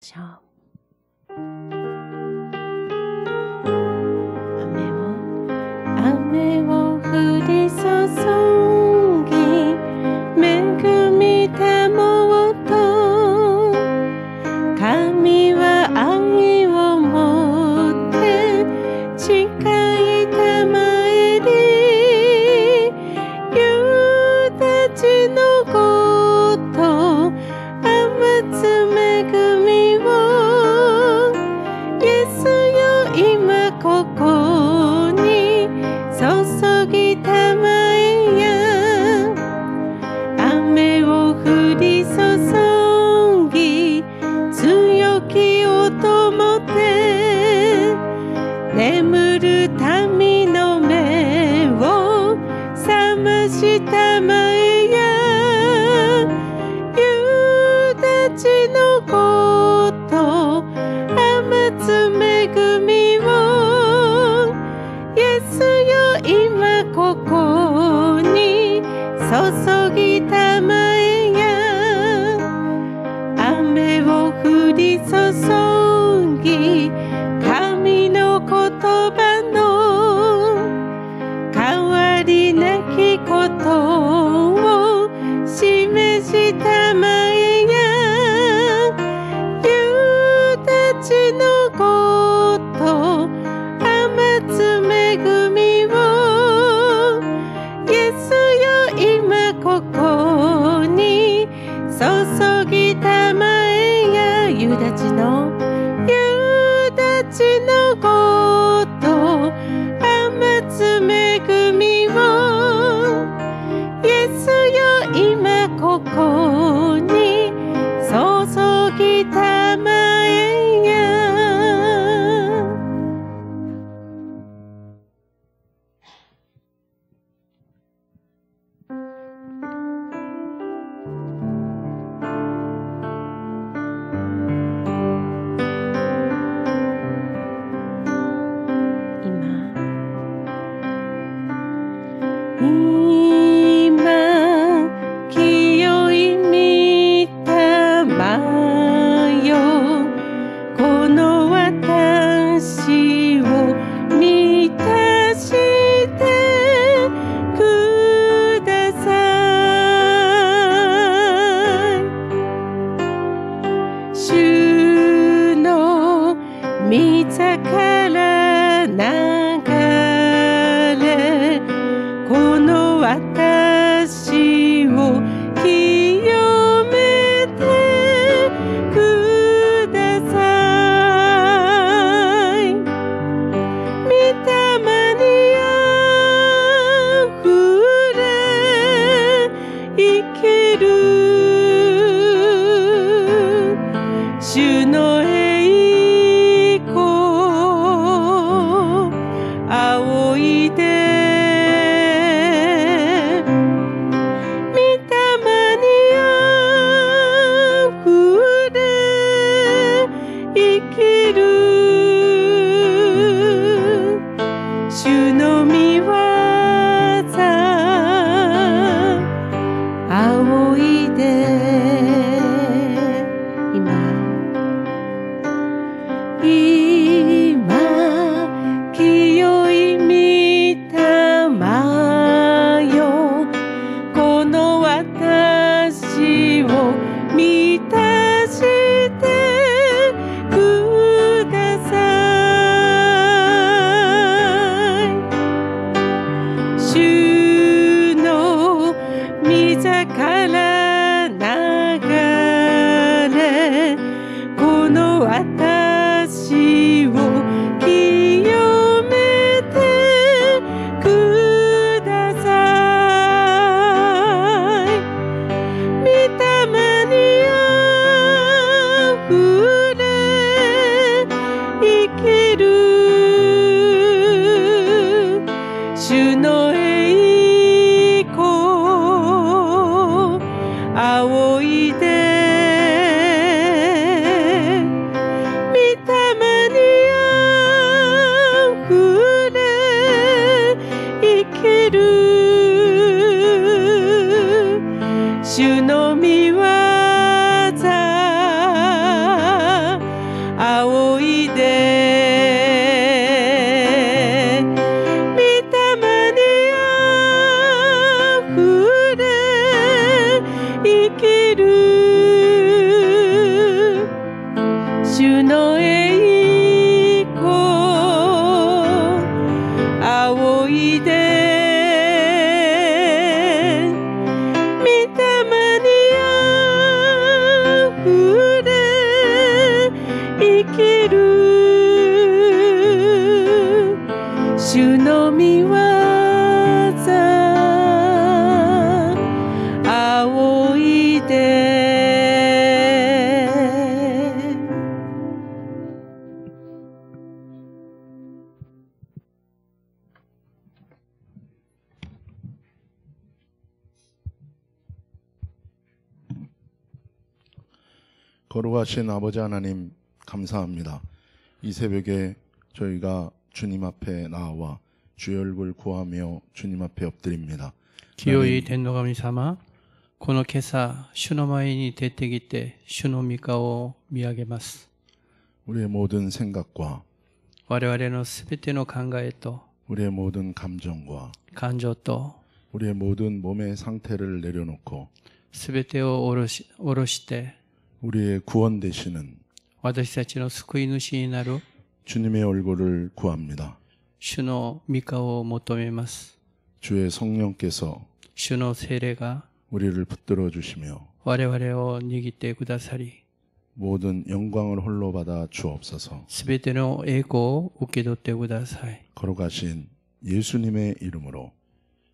しょう。雨を降り注ぎ、恵みたもうと、神は愛をもって近いたまえり、夕立のごと雨つ恵みを、イエスよ今ここに注ぎたまえや。雨を降り注ぎ、強き音もて、眠る民の目を覚ましたまえや。夕立のごと雨つ恵みを、イエスよ今ここに注ぎたまえや。雨を降り注ぎ、神の言葉の変わりなきことを示したまえや。夕立のごと雨つ恵みを、イエスよ今ここに注ぎたまえや。夕立のごと雨つ恵みを、イエスよ今ここに注ぎたまえや。今清い御霊よ、この私を満たしてください。主の御座から流れ、この私を清めてください。御霊にあふれ生きる主の栄光仰いで、主の御業仰いで、今清い御霊よ、この私を満たしてください。主の御座から流れ、この私を清めてください。御霊にあふれ生きる主の栄光仰いで、 거룩하신 아버지 하나님 감사합니다. 이 새벽에 저희가 주님 앞에 나와 주의 얼굴 구하며 주님 앞에 엎드립니다. 清い天の神様、この今朝、主の前に出てきて、主の御顔を見上げます。 우리의 모든 생각과 我々のすべての考えと 우리의 모든 감정과 感情と 우리의 모든 몸의 상태를 내려놓고 すべてを下ろして、 우리의 구원 되시는 私たちの救い主になる 주님의 얼굴을 구합니다. 主の御顔を求めます。 주의 성령께서 主の聖霊が 우리를 붙들어 주시며 我々を握ってくださり、 모든 영광을 홀로 받아 주옵소서. すべての栄光を受け取ってください。 걸어가신 예수님의 이름으로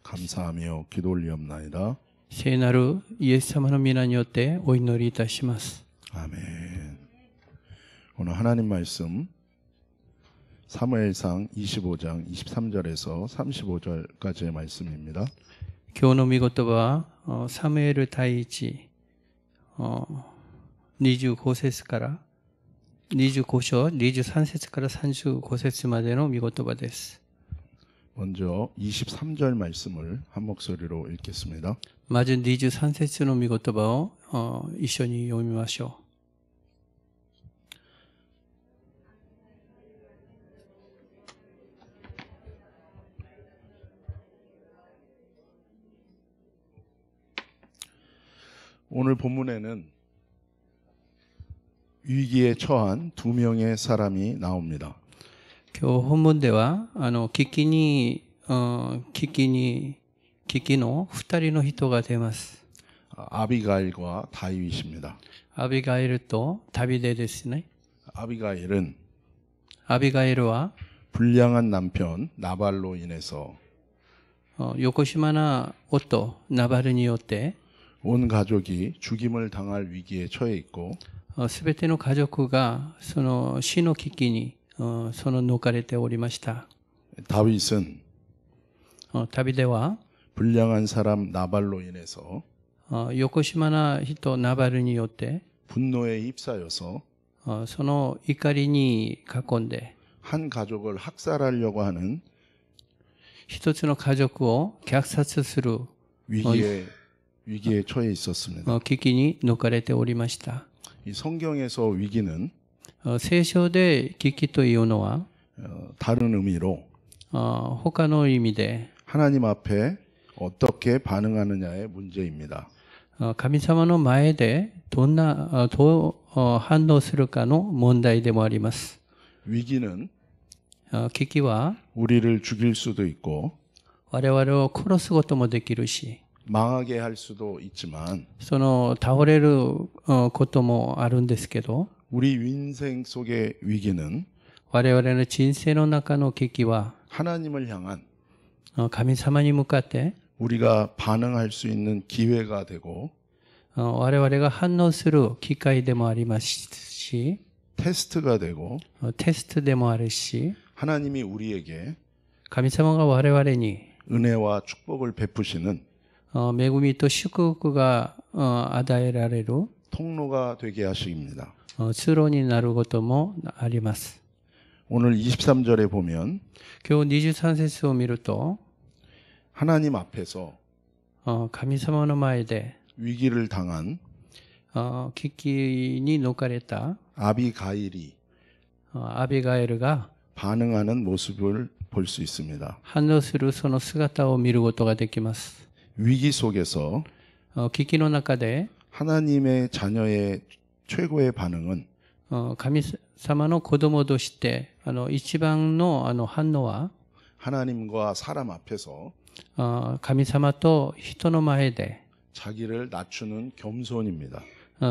감사하며 기도 올리옵나이다. 聖なるイエス様の皆によってお祈りいたします。 아멘. 오늘 하나님 말씀 사무엘상 25장 23절에서 35절까지의 말씀입니다. 今日の御言葉は、サムエル第一、25節から、25章、23節から35節までの御言葉です。 먼저 23절 말씀을 한 목소리로 읽겠습니다. まず23節の御言葉を一緒に読みましょう。 오늘 본문에는 위기에 처한 두 명의 사람이 나옵니다. 今日本文では、危機の二人の人が出ます。 아비가일과 다윗입니다. アビガイルとダビデですね。 아비가일은 アビガイルは、 불량한 남편 나발로 인해서 横島な夫、ナバルによって、 온 가족이 죽임을 당할 위기에 처해 있고 すべての家族がその死の危機に逃れておりました。 다윗은 ダビデは 불량한 사람 나발로 인해서 横島な人ナバルによって 분노에 휩싸여서 その怒りに囲んで 한 가족을 학살하려고 하는 一つの家族を虐殺する 위기에 처해 있었습니다. 危機に逃れておりました。 이 성경에서 위기는 聖書で危機というのは 다른 의미로 他の意味で 하나님 앞에 어떻게 반응하느냐의 문제입니다. 神様の前でどう反応するかの問題でもあります。 위기는 危機は 우리를 죽일 수도 있고 我々を殺すこともできるし、 망하게 할 수도 있지만 その倒れることもあるんですけど、 우리 인생 속의 위기는 我々の人生の中の危機は 하나님을 향한 神様に向かって 우리가 반응할 수 있는 기회가 되고 我々が反応する機会でもありますし、 테스트가 되고 テストでもあるし、 하나님이 우리에게 神様が我々に 은혜와 축복을 베푸시는 恵みと祝福が与えられる 통로가 되게 하십니다. 通路になることもあります。 오늘 23절에 보면 今日23節を見ると、 하나님 앞에서 神様の前で 위기를 당한 危機に逃れた 아비가일이 アビガエルが 반응하는 모습을 볼 수 있습니다. 反応するその姿を見ることができます。 위기 속에서 危機の中で 하나님의 자녀의 최고의 반응은 神様の子供として一番の反応は 하나님과 사람 앞에서 神様と人の前で 자기를 낮추는 겸손입니다.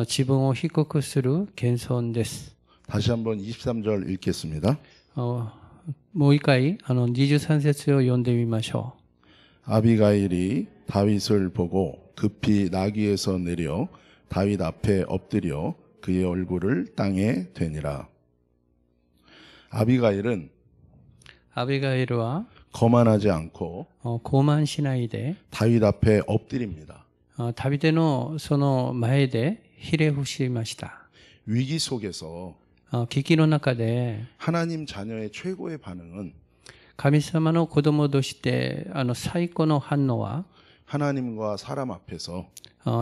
自分を低くする謙遜です。 다시 한번 23절 읽겠습니다. もう一回23節を読んでみましょう。 아비가일이 다윗을 보고 급히 나귀에서 내려 다윗 앞에 엎드려 그의 얼굴을 땅에 대니라. 아비가일은 アビガエルは 거만하지 않고 傲慢しないで 다윗 앞에 엎드립니다. ダビデのその前でひれ伏しました。 위기 속에서 危機の中で 하나님 자녀의 최고의 반응은 神様の子供として最高の反応は 하나님과 사람 앞에서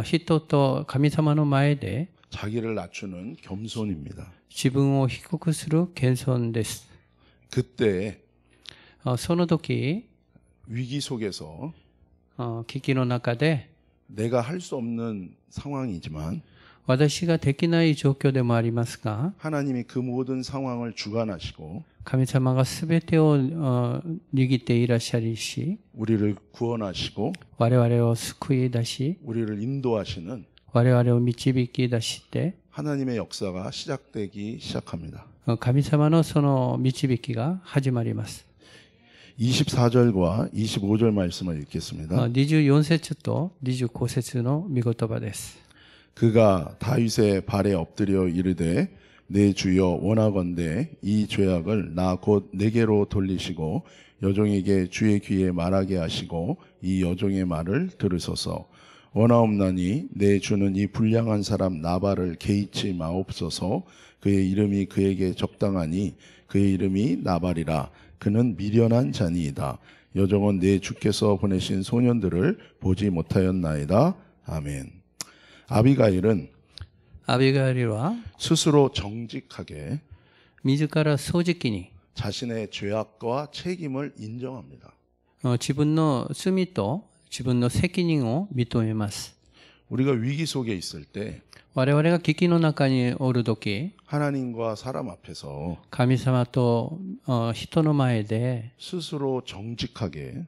人と神様の前で 자기를 낮추는 겸손입니다. 自分を低くする謙遜です。 그때 その時 위기 속에서 危機の中で 내가 할 수 없는 상황이지만 私ができない状況でもありますが 하나님이 그 모든 상황을 주관하시고 神様が全てを握っていらっしゃりし 우리를 구원하시고 我々を救い出し 우리를 인도하시는 我々を導き出して 하나님의 역사가 시작되기 시작합니다. 神様のその導きが始まります。 24절과 25절 말씀을 읽겠습니다. 24節と25節の御言葉です。 그가 다윗의 발에 엎드려 이르되 내 주여 원하건대 이 죄악을 나 곧 내게로 돌리시고 여종에게 주의 귀에 말하게 하시고 이 여종의 말을 들으소서. 원하옵나니 내 주는 이 불량한 사람 나발을 개의치 마옵소서. 그의 이름이 그에게 적당하니 그의 이름이 나발이라. 그는 미련한 자니이다. 여종은 내 주께서 보내신 소년들을 보지 못하였나이다. 아멘. 아비가일은 アビガイルは 스스로 정직하게 自ら正直に 자신의 죄악과 책임을 인정합니다. 自分の罪と自分の責任を認めます。 우리가 위기 속에 있을 때 我々が危機の中におるとき、 하나님과 사람 앞에서 神様と人の前で 스스로 정직하게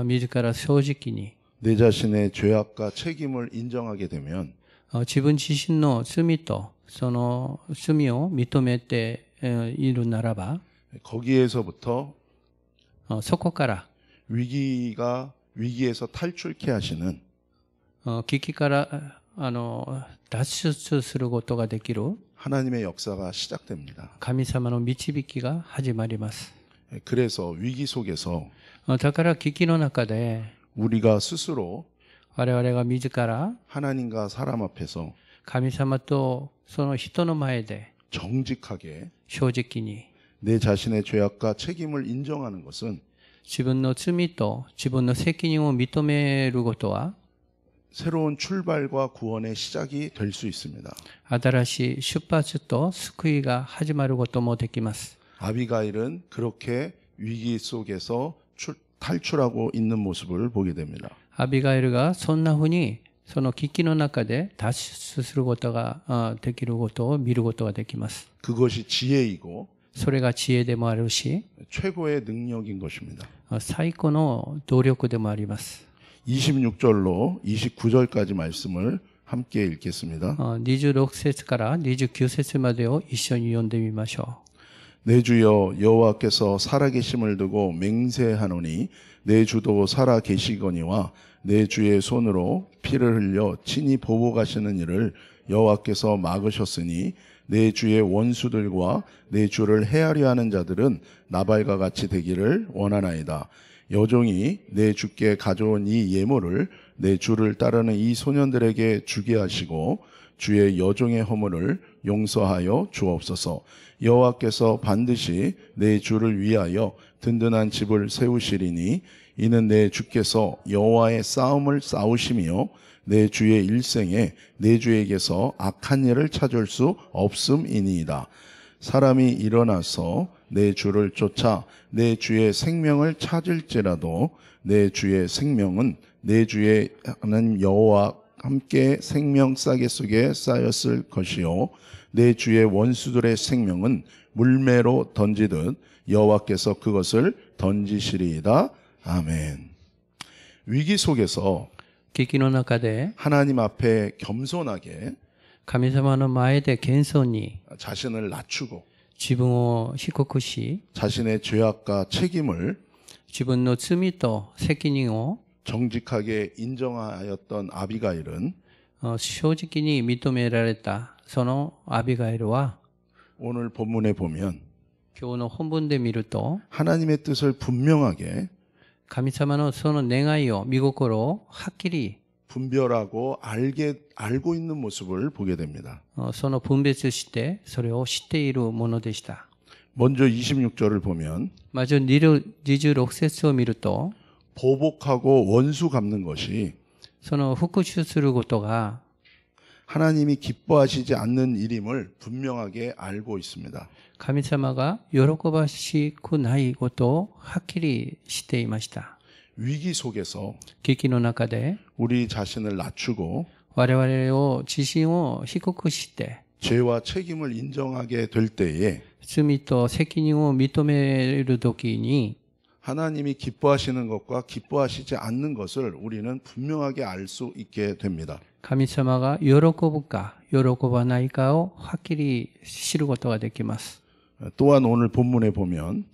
自ら正直に 내 자신의 죄악과 책임을 인정하게 되면 自分自身の罪とその罪を認めているならば、 거기에서부터 そこから 위기에서 탈출케 하시는 危機から脱出することができる 하나님의 역사가 시작됩니다. 神様の導きが始まります。 그래서 위기 속에서 だから危機の中で 우리가 스스로 我々が自ら 하나님과 사람 앞에서 神様とその人の前で 정직하게 正直に 내 자신의 죄악과 책임을 인정하는 것은 自分の罪と自分の責任を認めることは 새로운 출발과 구원의 시작이 될 수 있습니다. 新しい出発と救いが始まることもできます。 아비가일은 그렇게 위기 속에서 탈출하고 있는 모습을 보게 됩니다. アビガイルがそんなふうにその危機の中で脱出することができることを見ることができます。 그것이 지혜이고 それが知恵でもあるし、 최고의 능력인 것입니다. 最高の動力でもあります。 26절로 29절까지 말씀을 함께 읽겠습니다. 26節から29節までを一緒に読んでみましょう。 내 주여 여호와께서 살아계심을 두고 맹세하노니 내 주도 살아계시거니와 내 주의 손으로 피를 흘려 친히 보복하시는 일을 여호와께서 막으셨으니 내 주의 원수들과 내 주를 헤아려 하는 자들은 나발과 같이 되기를 원하나이다. 여종이 내 주께 가져온 이 예물을 내 주를 따르는 이 소년들에게 주게 하시고 주의 여종의 허물을 용서하여 주옵소서. 여호와께서 반드시 내 주를 위하여 든든한 집을 세우시리니 이는 내 주께서 여호와의 싸움을 싸우시며 내 주의 일생에 내 주에게서 악한 일을 찾을 수 없음이니이다. 사람이 일어나서 내 주를 쫓아 내 주의 생명을 찾을지라도 내 주의 생명은 내 주의 하나님 여호와 함께 생명 싸개 속에 쌓였을 것이요 내 주의 원수들의 생명은 물매로 던지듯 여호와께서 그것을 던지시리이다. 아멘. 위기 속에서 危機の中で 하나님 앞에 겸손하게 神様の前で謙遜に 자신을 낮추고 自分を低くし 자신의 죄악과 책임을 自分の罪と責任を 정직하게 인정하였던 아비가일은 正直に認められたそのアビガイルは 오늘 본문에 보면 今日の本文で見ると 하나님의 뜻을 분명하게 神様のその願いを見心をはっきり 분별하고 알고 있는 모습을 보게 됩니다. その分別してそれを知っているものでした。 먼저 26절을 보면 まず26節を見ると 보복하고 원수 갚는 것이 その復讐することが 하나님이 기뻐하시지 않는 일임을 분명하게 알고 있습니다. 神様が喜ばしくないことをはっきりしていました。 위기 속에서 危機の中で 우리 자신을 낮추고 我々を自身を低くして 죄와 책임을 인정하게 될 때에 罪と責任を認めるときに 하나님이 기뻐하시는 것과 기뻐하시지 않는 것을 우리는 분명하게 알 수 있게 됩니다. 神様が喜ぶか喜ばないかをはっきり知ることができます。 또한 오늘 본문에 보면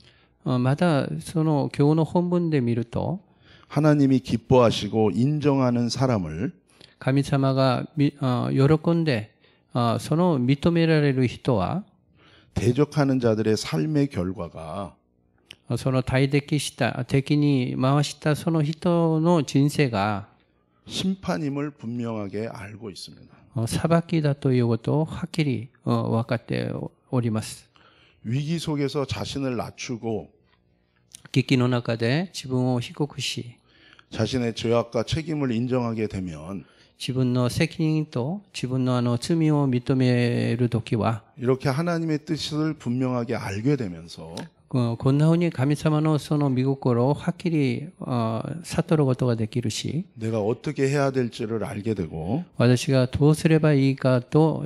またその今日の本文で見ると 하나님이 기뻐하시고 인정하는 사람을 神様が喜んでその認められる人は 대적하는 자들의 삶의 결과가 その対敵した敵に回したその人の人生が 심판임을 분명하게 알고 있습니다. 裁きだということをはっきり分かっております。 위기 속에서 자신을 낮추고 危機の中で自分を低くし 자신의 죄악과 책임을 인정하게 되면 自分の責任と自分の罪を認めるときは 이렇게 하나님의 뜻을 분명하게 알게 되면서 こんなふうに神様のその御心をはっきり悟ることができるし 내가 어떻게 해야 될지를 알게 되고 私がどうすればいいかと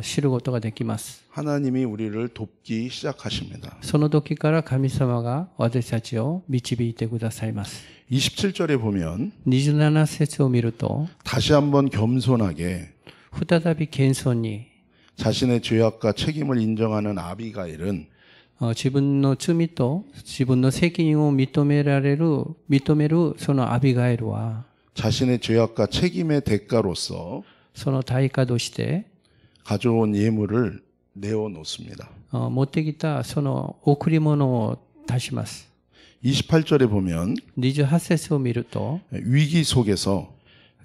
知ることができます。 하나님이 우리를 돕기 시작하십니다. その時から神様が私たちを導いてくださいます。 27절에 보면 27節を見ると 다시 한번 겸손하게 再び謙遜に 자신의 죄악과 책임을 인정하는 아비가일은 自分の罪と自分の責任を認めるそのアビガエルは 자신의 죄악과 책임의 대가로서 その対価として 가져온 예물을 내어놓습니다. 持ってきたその贈り物を出します。 28절에 보면 28節を見ると 위기 속에서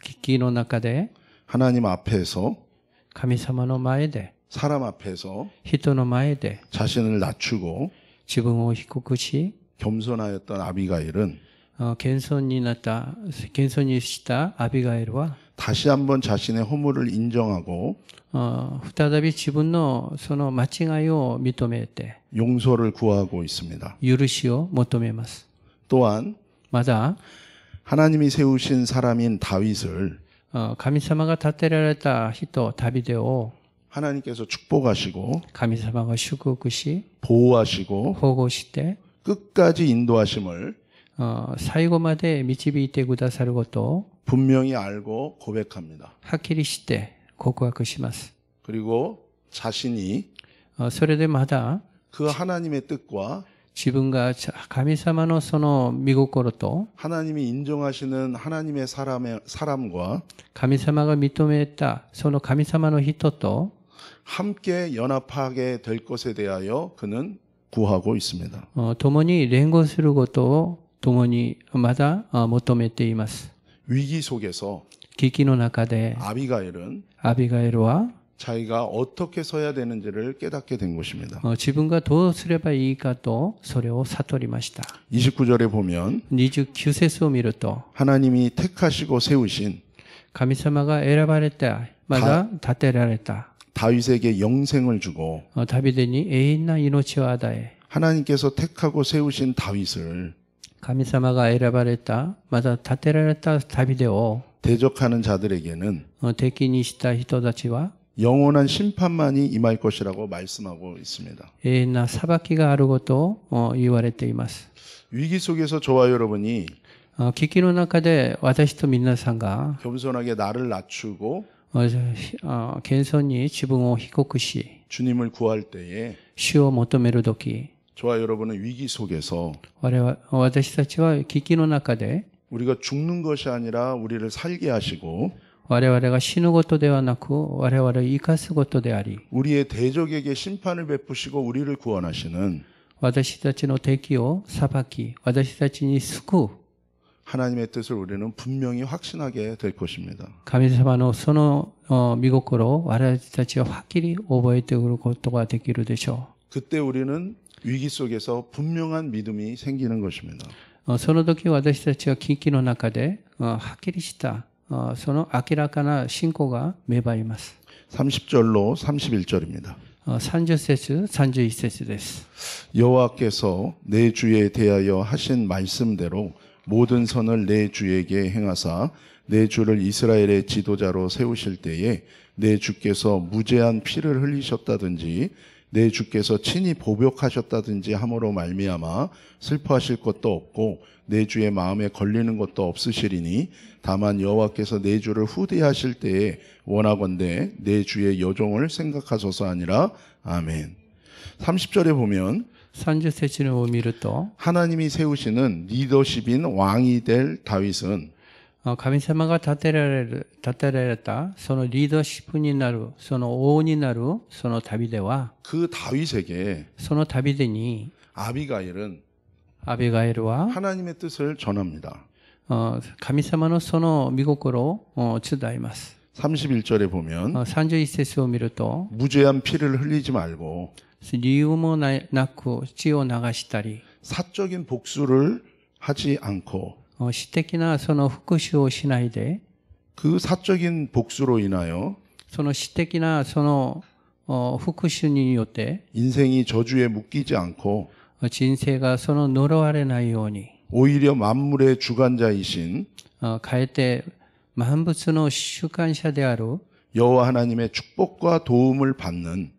危機の中で 하나님 앞에서 神様の前で 사람 앞에서 人の前で 자신을 낮추고 自分を低くし 겸손하였던 아비가일은 謙遜にしたアビガエルは 다시 한번 자신의 허물을 인정하고 再び自分のその間違いを認めて 용서를 구하고 있습니다. 許しを求めます。 또한 また 하나님이 세우신 사람인 다윗을 神様が立てられた人ダビデを 하나님께서 축복하시고 神様が祝福し 보호하시고 保護して 끝까지 인도하심을 最後まで導いてくださることを 분명히 알고 고백합니다. はっきりして告白します。 그리고 자신이 それでまだ 그 하나님의 뜻과 自分が神様のその御心と 하나님이 인정하시는 하나님의 사람과 神様が認めたその神様の人と 함께 연합하게 될 것에 대하여 그는 구하고 있습니다. 共に連合することを共にまだ求めています。 위기 속에서 危機の中で 아비가일은 アビガエルは 자기가 어떻게 서야 되는지를 깨닫게 된 것입니다. 自分がどうすればいいかとそれを悟りました。 29절에 보면 29節を見ると 하나님이 택하시고 세우신 神様が選ばれたまだ立てられた 다윗에게 영생을 주고 ダビデに永遠な命を与え 하나님께서 택하고 세우신 다윗을 神様が選ばれたまだ立てられたダビデを 대적하는 자들에게는 敵にした人たちは 영원한 심판만이 임할 것이라고 말씀하고 있습니다. 永遠な裁きがあることを言われています。 위기 속에서 저와 여러분이 危機の中で私と皆さんが 겸손하게 나를 낮추고 謙遜に自分を低くし 주님을 구할 때에 主を求めるとき 저와 여러분은 위기 속에서 私たちは危機の中で 우리가 죽는 것이 아니라 우리를 살게 하시고 我々が死ぬことではなく我々を生かすことであり 우리의 대적에게 심판을 베푸시고 우리를 구원하시는 私たちの敵を裁き私たちに救う 하나님의 뜻을 우리는 분명히 확신하게 될 것입니다. 神様のその見心を私たちははっきり覚えてくることができるでしょ 그때 우리는 위기 속에서 분명한 믿음이 생기는 것입니다. う。その時私たちは危機の中ではっきりしたその明らかな信仰が芽生えます。 30절로 31절입니다. 30節、31節です。 여호와께서 내 주에 대하여 하신 말씀대로 모든 선을 내 주에게 행하사 내 주를 이스라엘의 지도자로 세우실 때에 내 주께서 무죄한 피를 흘리셨다든지 내 주께서 친히 보복하셨다든지 함으로 말미암아 슬퍼하실 것도 없고 내 주의 마음에 걸리는 것도 없으시리니 다만 여호와께서 내 주를 후대하실 때에 원하건대 내 주의 여종을 생각하소서 아니라 아멘. 30절에 보면 30節を見ると 하나님이 세우시는 리더십인 왕이 될 다윗은 神様が立てられたそのリーダーシップになるその王になるその旅では 그 다윗에게 その旅でに 아비가일은 アビガエルは 하나님의 뜻을 전합니다. 神様のその御心を伝えます。 31절에 보면 31節を見ると 무죄한 피를 흘리지 말고 理由もなく血を流したり 사적인 복수를 하지 않고 私的なその復讐をしないで 그 사적인 복수로 인하여 その私的なその復讐によって 인생이 저주에 묶이지 않고 人生がその呪われないように 오히려 만물의 주관자이신 かえって万物の主管者である 여호와 하나님의 축복과 도움을 받는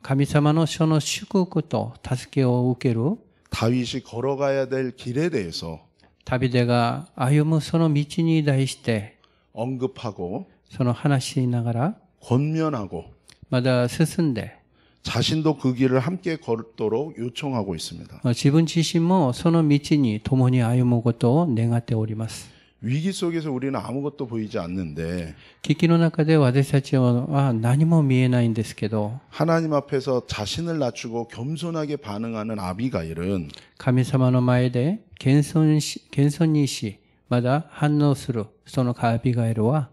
神様のその祝福と助けを受ける 다윗이 걸어가야 될 길에 대해서 旅出が歩むその道に対して 언급하고 その話しながら 권면하고 まだ進んで 자신도 그 길을 함께 걷도록 요청하고 있습니다. 自分自身もその道に共に歩むことを願っております。 위기 속에서 우리는 아무것도 보이지 않는데 危機の中で私たちは何も見えないんですけど 하나님 앞에서 자신을 낮추고 겸손하게 반응하는 아비가일은 神様の前で謙遜にしまだ反応するそのアビガエルは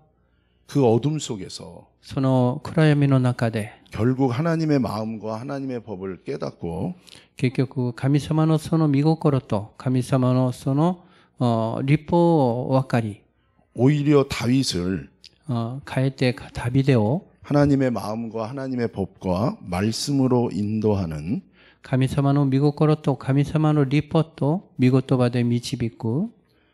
그 어둠 속에서 その暗闇の中で 결국 하나님의 마음과 하나님의 법을 깨닫고 結局神様のその御心と神様のその立法を分かり 오히려 다윗을 かえて旅出を 하나님의 마음과 하나님의 법과 말씀으로 인도하는 神様の御心と神様の立法と御言葉で導く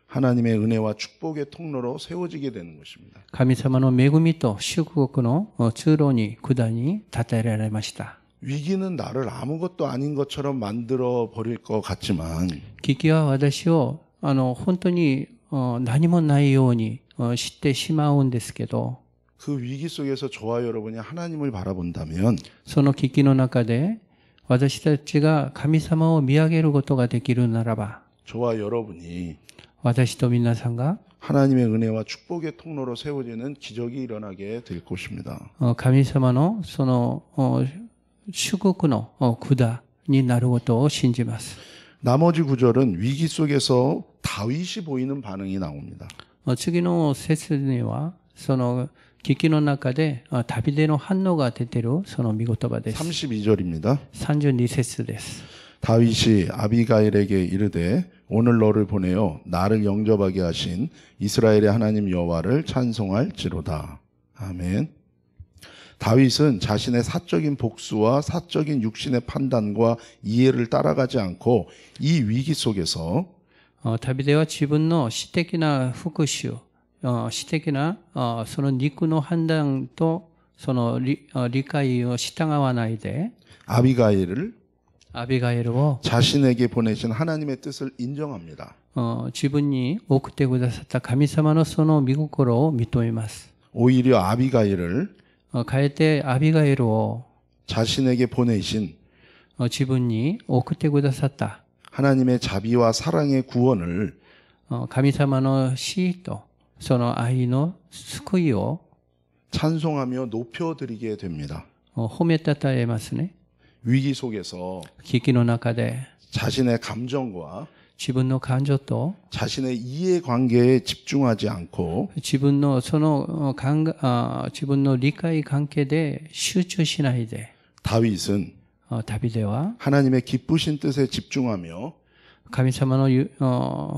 하나님의 은혜와 축복의 통로로 세워지게 되는 것입니다. 神様の恵みと祝福の通路に下に立てられました。 위기는 나를 아무것도 아닌 것처럼 만들어 버릴 것 같지만 危機は私を本当に何もないように知ってしまうんですけど 그 위기 속에서 저와 여러분이 하나님을 바라본다면 その危機の中で私たちが神様を見上げることができるならば 저와 여러분이 私と皆さんが 하나님의 은혜와 축복의 통로로 세워지는 기적이 일어나게 될 것입니다. 神様のその祝福の管になることを信じます。 나머지 구절은 위기 속에서 다윗이 보이는 반응이 나옵니다. 次の節にはその危機の中で旅での反応が出ているその御言葉です。 32절입니다. 32節です。 다윗이 아비가일에게 이르되 오늘 너를 보내어 나를 영접하게 하신 이스라엘의 하나님 여호와를 찬송할지로다. 아멘. 다윗은 자신의 사적인 복수와 사적인 육신의 판단과 이해를 따라가지 않고 이 위기 속에서 旅では自分の私的な復讐、私的なその肉の判断とその理解を従わないで 아비가일을 アビガエルを 자신에게 보내신 하나님의 뜻을 인정합니다. 自分に送ってくださった神様のその御心を認めます。 오히려 아비가일을 かえてアビガエルを 자신에게 보내신 自分に送ってくださった 하나님의 자비와 사랑의 구원을 神様の死とその愛の救いを 찬송하며 높여드리게 됩니다. 褒めたたえますね。 위기 속에서 危機の中で 자신의 감정과 自分の感情と 자신의 이해관계에 집중하지 않고 自分のその自分の理解関係で集中しないで 다윗은 ダビデは 하나님의 기쁘신 뜻에 집중하며 神様の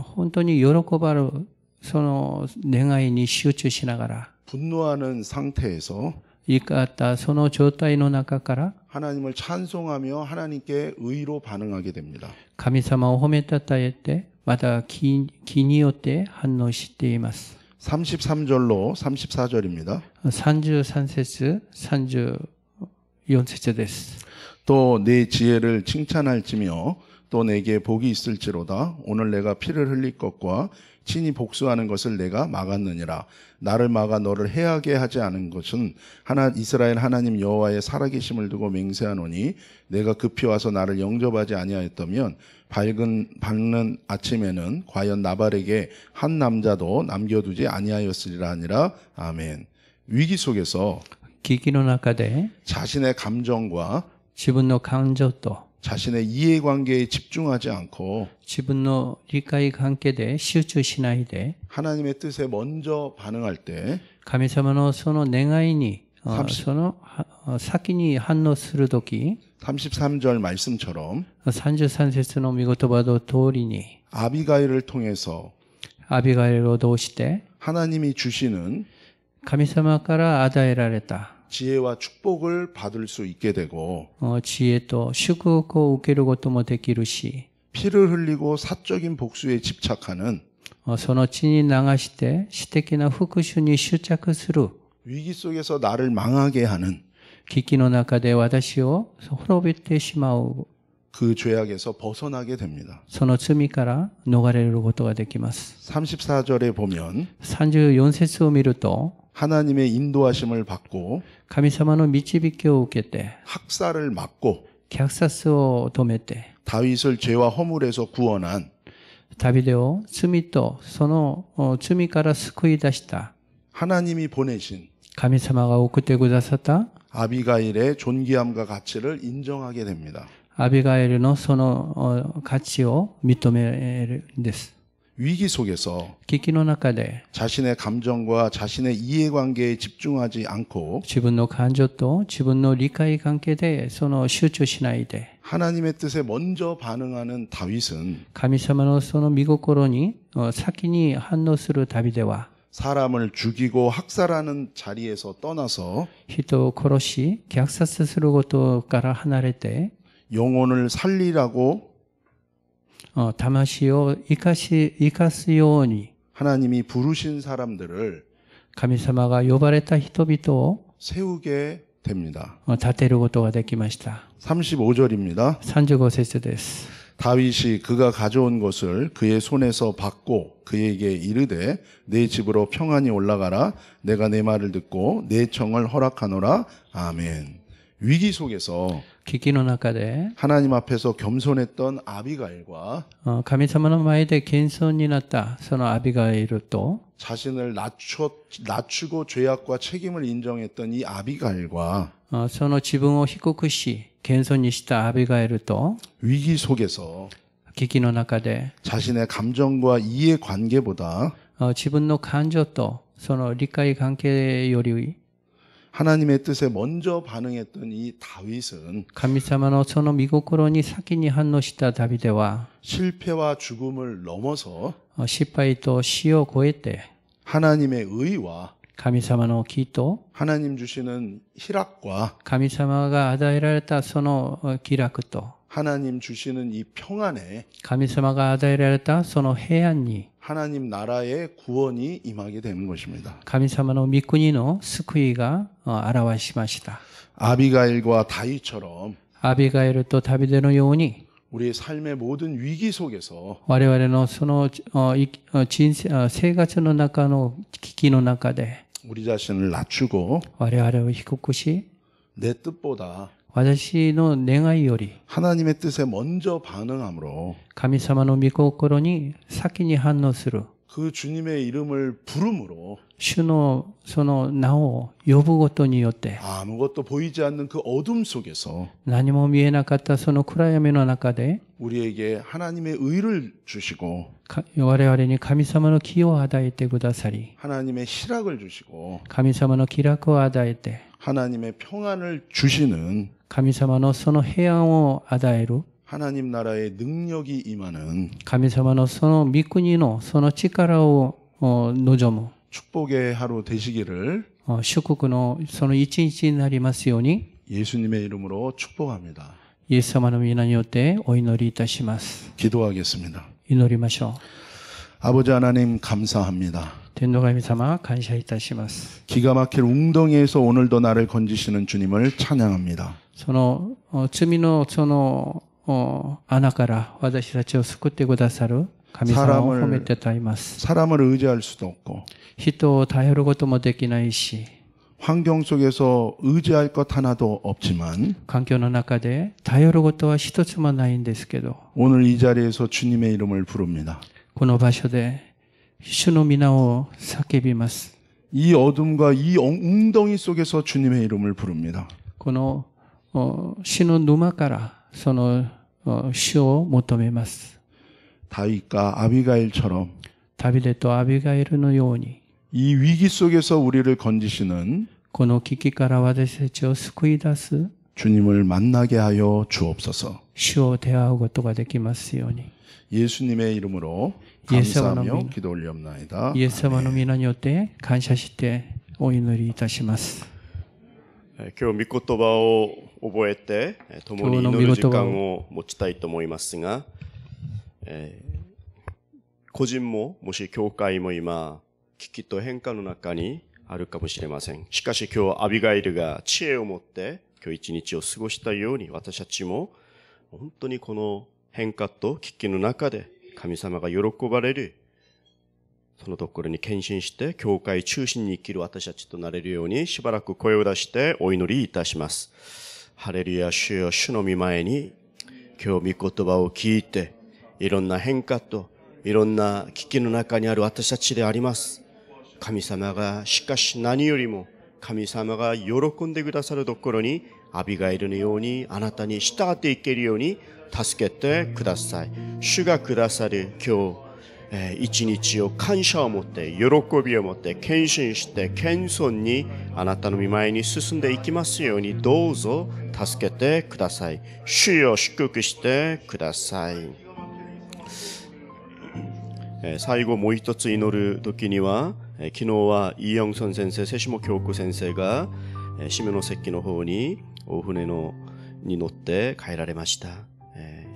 本当に喜ばれるその願いに集中しながら 분노하는 상태에서 怒ったその状態の中から 하나님을 찬송하며 하나님께 의로 반응하게 됩니다. 神様を褒めたたえてまた気によって反応しています。 33절로 34절입니다. 33節、34節です。 또 내 지혜를 칭찬할지며 또 내게 복이 있을지로다. 오늘 내가 피를 흘릴 것과 친히 복수하는 것을 내가 막았느니라. 나를 막아 너를 해하게 하지 않은 것은 이스라엘 하나님 여호와의 살아계심을 두고 맹세하노니 내가 급히 와서 나를 영접하지 아니하였다면 밝는 아침에는 과연 나발에게 한 남자도 남겨두지 아니하였으리라 하니라. 아멘. 위기 속에서 危機の中で 자신의 감정과 自分の感情と 자신의 이해관계에 집중하지 않고 自分の理解関係で集中しないで 하나님의 뜻에 먼저 반응할 때 神様のその願いにその先に反応するとき 33절 말씀처럼 33節の御言葉の通りに 아비가일을 통해서 アビガイルを通して 하나님이 주시는 神様から与えられた 지혜와 축복을 받을 수 있게 되고 知恵と祝福を受けることもできるし 피를 흘리고 사적인 복수에 집착하는 その血に流して私的な復讐に執着する 위기 속에서 나를 망하게 하는 危機の中で私を滅びてしまう 그 죄악에서 벗어나게 됩니다. その罪から逃れることができます。 34절에 보면 34節を見ると 하나님의 인도하심을 받고 神様の導きを受けて 학살을 막고 虐殺を止めて 다윗을 죄와 허물에서 구원한 ダビデを罪とその罪から救い出した 하나님이 보내신 神様が送ってくださった 아비가일의 존귀함과 가치를 인정하게 됩니다. アビガエルのその価値を認めるんです。 위기 속에서 危機の中で 자신의 감정과 자신의 이해관계에 집중하지 않고 自分の感情と自分の理解関係でその集中しないで 하나님의 뜻에 먼저 반응하는 다윗은 神様のその御心に先に反応するダビデは 사람을 죽이고 학살하는 자리에서 떠나서 人を殺し虐殺することから離れて 영혼을 살리라고 魂を生かすように 하나님이 부르신 사람들을 神様が呼ばれた人々を 세우게 됩니다. 立てることができました。 35절입니다. 35節です。 다윗이 그가 가져온 것을 그의 손에서 받고 그에게 이르되 내 집으로 평안히 올라가라. 내가 내 말을 듣고 내 청을 허락하노라. 아멘. 위기 속에서 危機の中で 하나님 앞에서 겸손했던 아비가일과 神様の前で謙遜になったそのアビガエルと 자신을 낮추고 죄악과 책임을 인정했던 이 아비가일과 その自分を低くし謙遜にしたアビガエルと 위기 속에서 危機の中で 자신의 감정과 이해 관계보다 自分の感情とその理解関係より 하나님의 뜻에 먼저 반응했던 이 다윗은 神様のその御心に先に反応したダビデは 실패와 죽음을 넘어서 失敗と死を超えて 하나님의 의와 神様の義と 하나님 주시는 희락과 神様が与えられたその気楽と 하나님 주시는 이 평안에 神様が与えられたその平安に 하나님 나라의 구원이 임하게 되는 것입니다. 神様の御国の救いが表しました。 아비가일과 다윗처럼 アビガエルとダビデのように 우리의 삶의 모든 위기 속에서 我々のその人生生活の中の危機の中で 우리 자신을 낮추고 我々を低くし 내 뜻보다 私の願いより 하나님의 뜻에 먼저 반응함으로 神様の御心に先に反応する 그 주님의 이름을 부름으로 主のその名を呼ぶことによって 아무것도 보이지 않는 그 어둠 속에서 何も見えなかったその暗闇の中で 우리에게 하나님의 의를 주시고 我々に神様の義を与えてくださり、 하나님의 희락을 주시고 神様の気楽を与えて、 하나님의 평안을 주시는 神様のその平安を与える、 하나님 나라의 능력이 임하는 神様のその御国のその力を望む 축복의 하루 되시기를 祝福のその一日になりますように、 예수님의 이름으로 축복합니다. イエス様の皆によってお祈りいたします。 기도하겠습니다. 祈りましょう。 아버지 하나님 감사합니다. 天の神様、感謝いたします。 기가 막힐 웅덩이에서 오늘도 나를 건지시는 주님을 찬양합니다. その罪のその穴から私たちを救ってくださる神様を褒めてたいます。 사람을 의지할 수도 없고 人を頼ることもできないし、 환경 속에서 의지할 것 하나도 없지만 環境の中で頼ることは一つもないんですけど、 오늘 이 자리에서 주님의 이름을 부릅니다. この場所で主の皆を叫びます。 이 어둠과 이 웅덩이 속에서 주님의 이름을 부릅니다. この死の沼からその主を求めます。 다윗과 아비가일처럼 ダビデとアビガイルのように、 이 위기 속에서 우리를 건지시는 この危機から私たちを救い出す 주님을 만나게 하여 주옵소서. 主を出会うことができますように、 예수님의 이름으로 예수님의 감사하며 이름. 기도 올리옵나이다. イエス様の皆によって感謝してお祈りいたします。今日御言葉を覚えて共に祈る時間を持ちたいと思いますが、個人ももし教会も今危機と変化の中にあるかもしれません。しかし今日アビガイルが知恵を持って今日一日を過ごしたように、私たちも本当にこの変化と危機の中で神様が喜ばれるそのところに献身して教会中心に生きる私たちとなれるように、しばらく声を出してお祈りいたします。ハレルヤ、主よ、主の御前に今日御言葉を聞いて、いろんな変化といろんな危機の中にある私たちであります。神様が、しかし何よりも神様が喜んでくださるところに、アビガイルのようにあなたに従っていけるように助けてください。主がくださる今日、一日を感謝を持って、喜びを持って、献身して、謙遜にあなたの御前に進んでいきますように、どうぞ助けてください。主よ、祝福してください。最後もう一つ祈るときには、昨日はイ・ヨンソン先生、瀬下京子先生が下関の方に大船に乗って帰られました。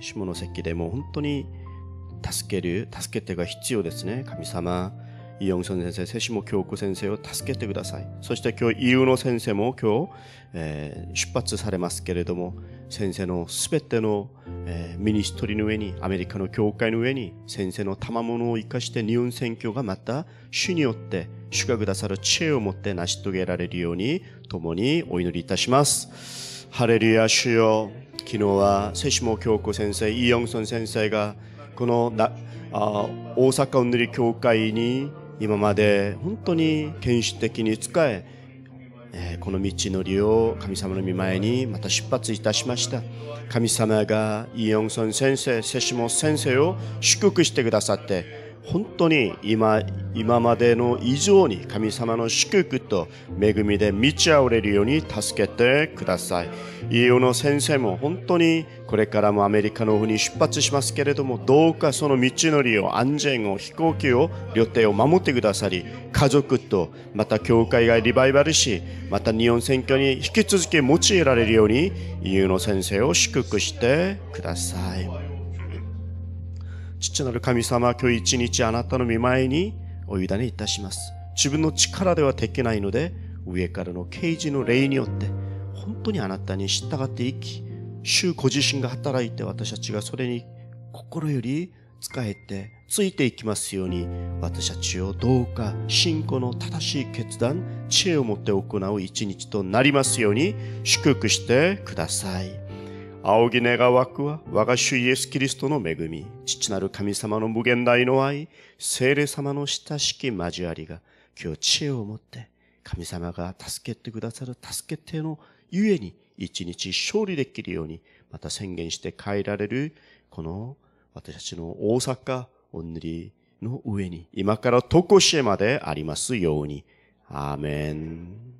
下関でも本当に助け手が必要ですね。神様、イ・ヨンソン先生、瀬下京子先生を助けてください。そして今日、イウの先生も今日、出発されますけれども、先生のすべての、ミニストリーの上に、アメリカの教会の上に、先生の賜物を生かして日本宣教がまた主によって主がくださる知恵を持って成し遂げられるように共にお祈りいたします。ハレルヤ、主よ。昨日は瀬下京子先生、イ・ヨンソン先生がこの大阪うぬり教会に今まで本当に献身的に仕え、この道のりを神様の御前にまた出発いたしました。神様がイ・ヨンソン先生、瀬下先生を祝福してくださって、本当に今までの以上に神様の祝福と恵みで満ち溢れるように助けてください。イオの先生も本当にこれからもアメリカの方に出発しますけれども、どうかその道のりを、安全を、飛行機を、旅程を守ってくださり、家族とまた教会がリバイバルし、また日本選挙に引き続き用いられるように、イオの先生を祝福してください。父なる神様、今日一日あなたの御前にお委ねいたします。自分の力ではできないので、上からの啓示の霊によって本当にあなたに従っていき、主ご自身が働いて私たちがそれに心より仕えてついていきますように、私たちをどうか信仰の正しい決断、知恵を持って行う一日となりますように祝福してください。仰ぎ願わくは我が主イエスキリストの恵み、父なる神様の無限大の愛、聖霊様の親しき交わりが今日知恵を持って神様が助けてくださる助け手のゆえに一日勝利できるようにまた宣言して帰られるこの私たちの大阪おんぬりの上に今からとこしえまでありますように。アーメン。